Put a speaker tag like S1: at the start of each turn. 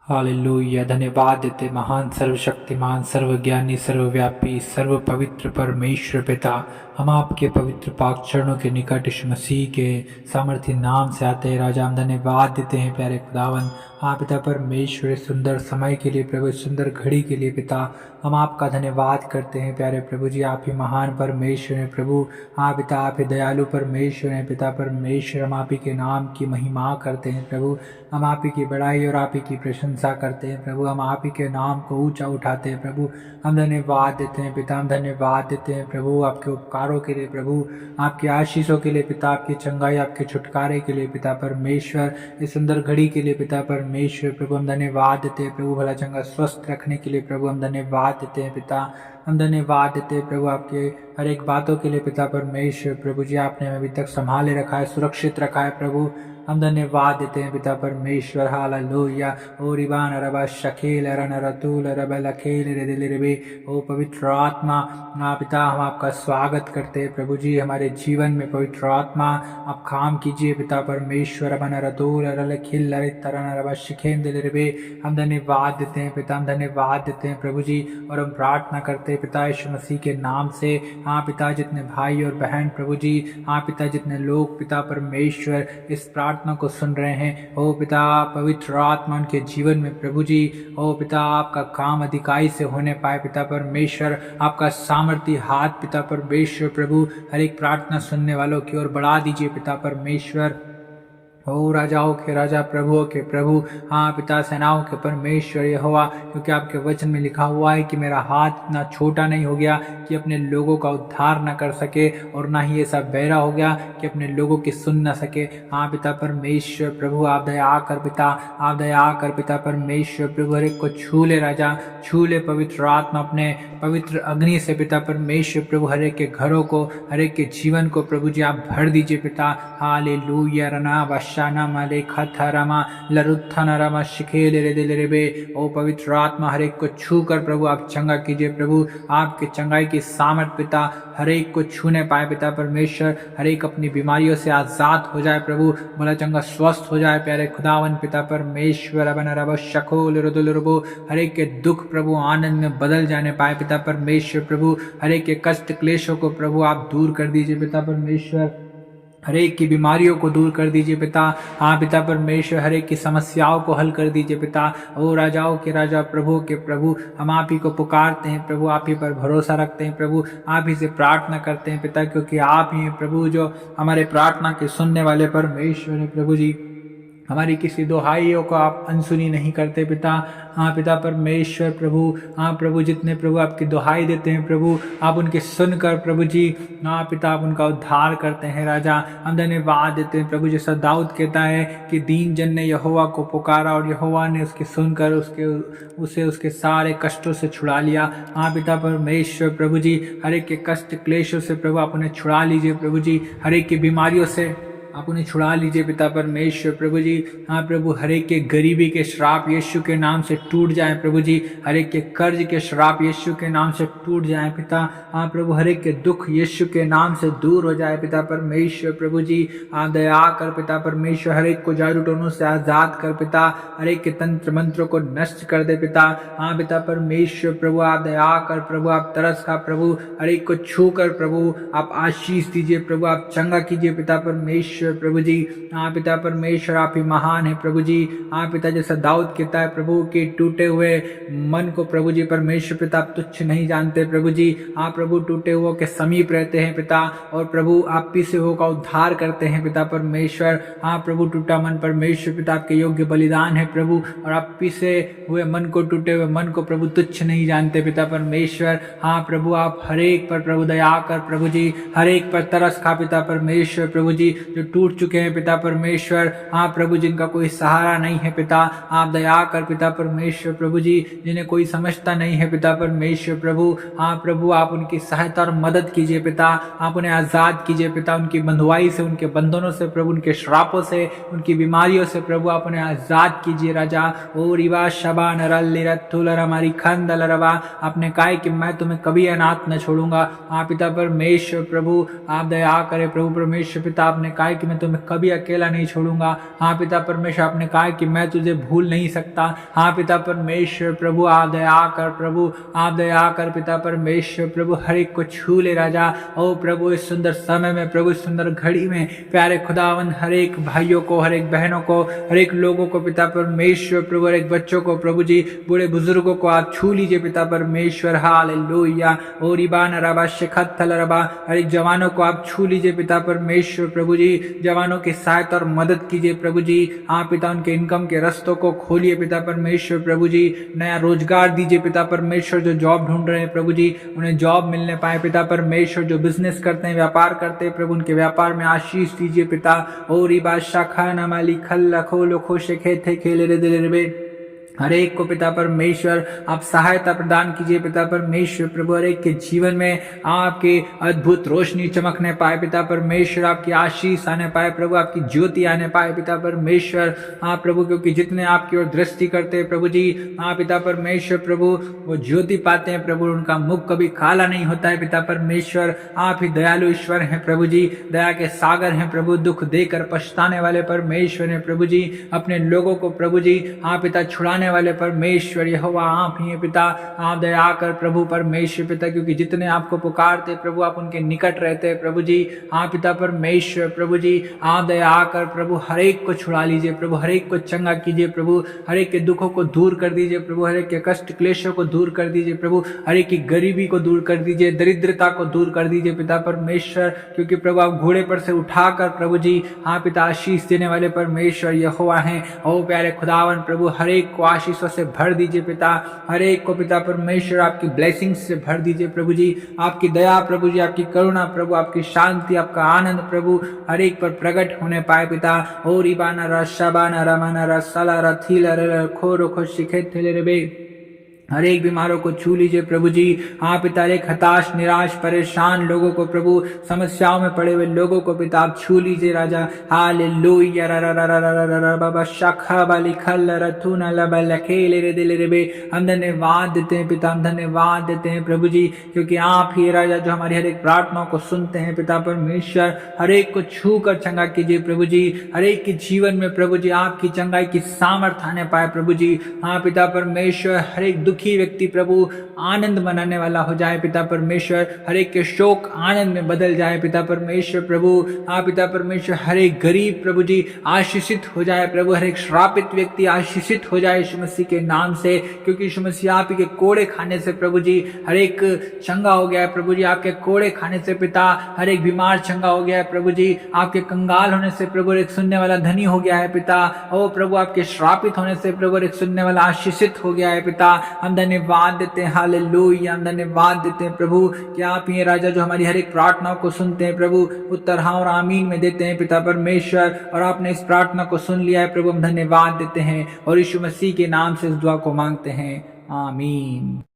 S1: Hallelujah. धन्यवाद देते महान सर्वशक्तिमान सर्वज्ञानी सर्वव्यापी सर्व पवित्र परमेश्वर पिता, हम आपके पवित्र पाक चरणों के निकट यीशु मसीह के सामर्थ्य नाम से आते हैं राजा। हम धन्यवाद देते हैं प्यारे खुदावन, हाँ पिता परमेश्वर, सुंदर समय के लिए प्रभु, सुंदर घड़ी के लिए पिता हम आपका धन्यवाद करते हैं प्यारे प्रभु जी। आप ही महान परमेश्वर हैं प्रभु, हाँ पिता आप ही दयालु परमेश्वर हैं पिता परमेश्वर। हम आप ही के नाम की महिमा करते हैं प्रभु, हम आप ही की बड़ाई और आप ही की प्रशंसा करते हैं प्रभु। हम आप ही के नाम को ऊंचा उठाते हैं प्रभु, हम धन्यवाद देते हैं पिता, हम धन्यवाद देते हैं प्रभु आपके उपकारों के लिए प्रभु, आपकी आशीषों के लिए पिता, आपकी चंगाई आपके छुटकारे के लिए पिता परमेश्वर, इस सुंदर घड़ी के लिए पिता परमेश्वर प्रभु हम धन्यवाद देते हैं प्रभु। भला चंगा स्वस्थ रखने के लिए प्रभु हम धन्यवाद देते हैं पिता, हम धन्यवाद देते हैं प्रभु आपके हर एक बातों के लिए पिता परमेश्वर प्रभु जी। आपने हमें अभी तक संभाले रखा है, सुरक्षित रखा है प्रभु, हम धन्यवाद देते हैं पिता परमेश्वर। हालेलुया। ओ रिबान रबा शकील रन रतूल रब लखेल रे दिल रे, ओ पवित्र आत्मा पिता हम आपका स्वागत करते हैं प्रभु जी हमारे जीवन में। पवित्र आत्मा आप काम कीजिए पिता परमेश्वर। बन रतूल रल खिल तरन रबा शिखेन दिल रे, हम धन्यवाद देते हैं पिता, हम धन्यवाद देते हैं प्रभु जी। और हम प्रार्थना करते हैं पिता यीशु मसीह के नाम से, हाँ पिता जितने भाई और बहन प्रभु जी, हाँ पिता जितने लोग पिता परमेश्वर इस प्रार्थना को सुन रहे हैं, ओ पिता पवित्र आत्मा उनके जीवन में प्रभु जी, ओ पिता आपका काम अधिकाई से होने पाए पिता परमेश्वर। आपका सामर्थ्य हाथ पिता परमेश्वर प्रभु हर एक प्रार्थना सुनने वालों की ओर बढ़ा दीजिए पिता परमेश्वर। ओ राजाओं के राजा प्रभुओं के प्रभु, हाँ पिता सेनाओं के परमेश्वर यहोवा, क्योंकि आपके वचन में लिखा हुआ है कि मेरा हाथ इतना छोटा नहीं हो गया कि अपने लोगों का उद्धार न कर सके, और ना ही ऐसा बहरा हो गया कि अपने लोगों की सुन न सके। हाँ पिता परमेश्वर प्रभु आप दया कर पिता, आप दया कर पिता परमेश्वर प्रभु। हर एक को छू ले राजा, छू ले पवित्र आत्मा अपने पवित्र अग्नि से पिता परमेश्वर प्रभु। हर एक के घरों को, हर एक के जीवन को प्रभु जी आप भर दीजिए पिता। हालेलुया। रना शाना माले खथरमा लरुत्थन रमा शिखेल रे दिल रे बे, ओ पवित्र आत्मा हर एक को छू कर प्रभु आप चंगा कीजिए प्रभु। आपके चंगाई की सामर्थ पिता हर एक को छूने पाए पिता परमेश्वर। हर एक अपनी बीमारियों से आजाद हो जाए प्रभु, भला चंगा स्वस्थ हो जाए प्यारे खुदावन पिता परमेश्वर। बन रब शकोल रुदुल रुबो, हर एक के दुख प्रभु आनंद में बदल जाने पाए पिता परमेश्वर प्रभु। हर एक के कष्ट क्लेशों को प्रभु आप दूर कर दीजिए पिता परमेश्वर। हर एक की बीमारियों को दूर कर दीजिए पिता, हाँ पिता परमेश्वर। हर एक की समस्याओं को हल कर दीजिए पिता। ओ राजाओं के राजा प्रभु के प्रभु, हम आप ही को पुकारते हैं प्रभु, आप ही पर भरोसा रखते हैं प्रभु, आप ही से प्रार्थना करते हैं पिता, क्योंकि आप ही हैं प्रभु जो हमारे प्रार्थना के सुनने वाले परमेश्वर है प्रभु जी। हमारी किसी दुहाइयों को आप अनसुनी नहीं करते पिता, हाँ पिता परमेश्वर प्रभु। हाँ प्रभु जितने प्रभु आपकी दुहाई देते हैं प्रभु, आप उनके सुनकर प्रभु जी, हाँ पिता आप उनका उद्धार करते हैं राजा। हम धन्यवाद देते हैं प्रभु, जैसा दाऊद कहता है कि दीन जन ने यहोवा को पुकारा और यहोवा ने उसके सुनकर उसे उसके सारे कष्टों से छुड़ा लिया। हाँ पिता परमेश्वर प्रभु जी, हर एक के कष्ट क्लेशों से प्रभु आप उन्हें छुड़ा लीजिए प्रभु जी। हर एक की बीमारियों से आप उन्हें छुड़ा लीजिए पिता परमेश्वर प्रभु जी। हाँ प्रभु हर एक के गरीबी के श्राप यीशु के नाम से टूट जाए प्रभु जी। हर एक के कर्ज के श्राप यीशु के नाम से टूट जाए पिता। हाँ प्रभु हर एक के दुख यीशु के नाम से दूर हो जाए पिता परमेश्वर प्रभु जी। आप दया कर पिता परमेश्वर, हर एक को जादू टोनों से आजाद कर पिता, हर एक के तंत्र मंत्रों को नष्ट कर दे पिता। हाँ पिता परमेश्वर प्रभु आप दया कर प्रभु, आप तरस खा प्रभु, हर एक को छू कर प्रभु आप आशीष दीजिए प्रभु, आप चंगा कीजिए पिता परमेश्वर प्रभु जी। हाँ पिता परमेश्वर आप ही महान है प्रभु जी। हाँ पिता जैसा दाऊद कहता है प्रभु के टूटे हुए मन को प्रभु जी परमेश्वर पिता आप तुच्छ नहीं जानते प्रभु जी। हाँ प्रभु टूटे हुओं के समीप रहते हैं पिता, और प्रभु आप ही से का उद्धार करते हैं पिता परमेश्वर। हाँ प्रभु टूटा मन परमेश्वर पिता आपके योग्य बलिदान है प्रभु, और आप ही से हुए मन को, टूटे हुए मन को प्रभु तुच्छ नहीं जानते पिता परमेश्वर। हाँ प्रभु आप हर एक पर प्रभु दया कर प्रभु जी, हर एक पर तरस खा पिता परमेश्वर प्रभु जी, जो टूट चुके हैं पिता परमेश्वर। हाँ प्रभु जिनका कोई सहारा नहीं है पिता, आप दया कर पिता परमेश्वर प्रभु जी, जिन्हें कोई समझता नहीं है पिता परमेश्वर प्रभु। हाँ प्रभु आप उनकी सहायता और मदद कीजिए पिता, आप उन्हें आजाद कीजिए पिता, उनकी बंधुआई से, उनके बंधनों से प्रभु, उनके श्रापों से, उनकी बीमारियों से प्रभु आप उन्हें आजाद कीजिए राजा। ओ रिवा शबा नरल हमारी खंदल रवा, आपने कहा कि मैं तुम्हें कभी अनाथ न छोड़ूंगा। हाँ पिता परमेश्वर प्रभु आप दया करे प्रभु परमेश्वर पिता, आपने कहा कि कि मैं तुम्हें कभी अकेला नहीं छोड़ूंगा। हाँ पिता परमेश्वर, आपने कहा कि मैं तुझे भूल नहीं सकता। हाँ पिता परमेश्वर प्रभु, आप दया कर प्रभु, आप दया कर पिता परमेश्वर प्रभु, हर एक को छू ले राजा। ओ प्रभु, इस सुंदर समय में प्रभु, इस सुंदर घड़ी में प्यारे खुदावन, हर एक भाइयों को, हर एक बहनों को, हर एक लोगों को पिता परमेश्वर प्रभु, हर एक बच्चों को प्रभु जी, बूढ़े बुजुर्गों को आप छू लीजिए पिता परमेश्वर। हालेलुया। ओ रिबान रबा शिखत्थल रबा, हर एक जवानों को आप छू लीजिए पिता परमेश्वर प्रभु जी, जवानों की सहायता और मदद कीजिए प्रभु जी। हाँ पिता, उनके इनकम के रास्तों को खोलिए पिता परमेश्वर प्रभु जी, नया रोजगार दीजिए पिता परमेश्वर। जो जॉब ढूंढ रहे हैं प्रभु जी, उन्हें जॉब मिलने पाए पिता परमेश्वर। जो बिजनेस करते हैं, व्यापार करते हैं प्रभु, उनके व्यापार में आशीष दीजिए पिता। ओ रिबा शाखा नमाली खल खो लो खो शेखे थे खेले रे दिले रे, हर एक को पिता परमेश्वर आप सहायता प्रदान कीजिए पिता परमेश्वर प्रभु। हर एक के जीवन में आपके अद्भुत रोशनी चमकने पाए पिता परमेश्वर, आपकी आशीष आने पाए प्रभु, आपकी ज्योति आने पाए पिता परमेश्वर। हाँ प्रभु, क्योंकि जितने आपकी ओर दृष्टि करते हैं प्रभु जी, हाँ पिता परमेश्वर प्रभु, वो ज्योति पाते हैं प्रभु, उनका मुख कभी काला नहीं होता है पिता परमेश्वर। आप ही दयालु ईश्वर हैं प्रभु जी, दया के सागर हैं प्रभु, दुख देकर पछताने वाले परमेश्वर हैं प्रभु जी। अपने लोगों को प्रभु जी, हाँ पिता, छुड़ाने वाले परमेश्वर यहोवा आप ही हैं पिता। आप दया कर प्रभु परमेश्वर पिता, क्योंकि जितने आपको पुकारते प्रभु, आप उनके निकट रहते हैं प्रभु जी। हाँ पिता परमेश्वर प्रभु जी, आप दया कर प्रभु, हर एक को छुड़ा लीजिए प्रभु, हर एक को चंगा कीजिए प्रभु, हर एक के दुखों को दूर कर दीजिए प्रभु, हर एक के कष्ट क्लेशों को दूर कर दीजिए प्रभु, हर एक की गरीबी को दूर कर दीजिए, दरिद्रता को दूर कर दीजिए पिता परमेश्वर। क्योंकि प्रभु, आप घोड़े पर से उठाकर प्रभु जी, हाँ पिता, आशीष देने वाले परमेश्वर यहोवा हैं। ओ प्यारे खुदावन प्रभु, हर एक को आशीषों से भर दीजिए पिता, हर एक को पिता परमेश्वर आपकी ब्लेसिंग्स से भर दीजिए प्रभु जी। आपकी दया प्रभु जी, आपकी करुणा प्रभु, आपकी शांति, आपका आनंद प्रभु हर एक पर प्रकट होने पाए पिता। ओ रिबाना रशाबाना रमाना रसाला रथीला खो रोखो शिखे थे रे, हर एक बीमारों को छू लीजिए प्रभु जी। हाँ पिता, एक हताश, निराश, परेशान लोगों को प्रभु, समस्याओं में पड़े हुए लोगों को पिता आप छू लीजिए राजा। हालेलुया। बाबा शाखा बाली खल रथुना लबा लखेले रे दिले रे बे, हम धन्यवाद देते हैं पिता, हम धन्यवाद देते हैं प्रभु जी, क्योंकि आप ही राजा जो हमारी हर एक प्रार्थनाओं को सुनते हैं पिता परमेश्वर। हर एक को छू कर चंगा कीजिए प्रभु जी, हर एक के जीवन में प्रभु जी आपकी चंगाई की सामर्थ्य आने पाए प्रभु जी। हाँ पिता परमेश्वर, हर एक दुखी व्यक्ति प्रभु आनंद मनाने वाला हो जाए पिता परमेश्वर, हर एक के शोक आनंद में बदल जाए पिता परमेश्वर प्रभु। हाँ पिता परमेश्वर, हर एक गरीब प्रभु जी आशीषित हो जाए प्रभु, हर एक श्रापित व्यक्ति आशीषित हो जाए यीशु मसीह के नाम से, क्योंकि यीशु मसीह आप ही के कोड़े खाने से प्रभु जी हर एक चंगा हो गया है प्रभु जी। आपके कोड़े खाने से पिता हर एक बीमार चंगा हो गया है प्रभु जी। आपके कंगाल होने से प्रभु एक सुनने वाला धनी हो गया है पिता। ओ प्रभु, आपके श्रापित होने से प्रभु एक सुनने वाला आशीषित हो गया है पिता। हम धन्यवाद देते हैं, हालेलुया, हम धन्यवाद देते हैं प्रभु कि आप ही राजा जो हमारी हर एक प्रार्थनाओं को सुनते हैं प्रभु, उत्तर हाँ और आमीन में देते हैं पिता परमेश्वर। और आपने इस प्रार्थना को सुन लिया है प्रभु, हम धन्यवाद देते हैं और यीशु मसीह के नाम से इस दुआ को मांगते हैं, आमीन।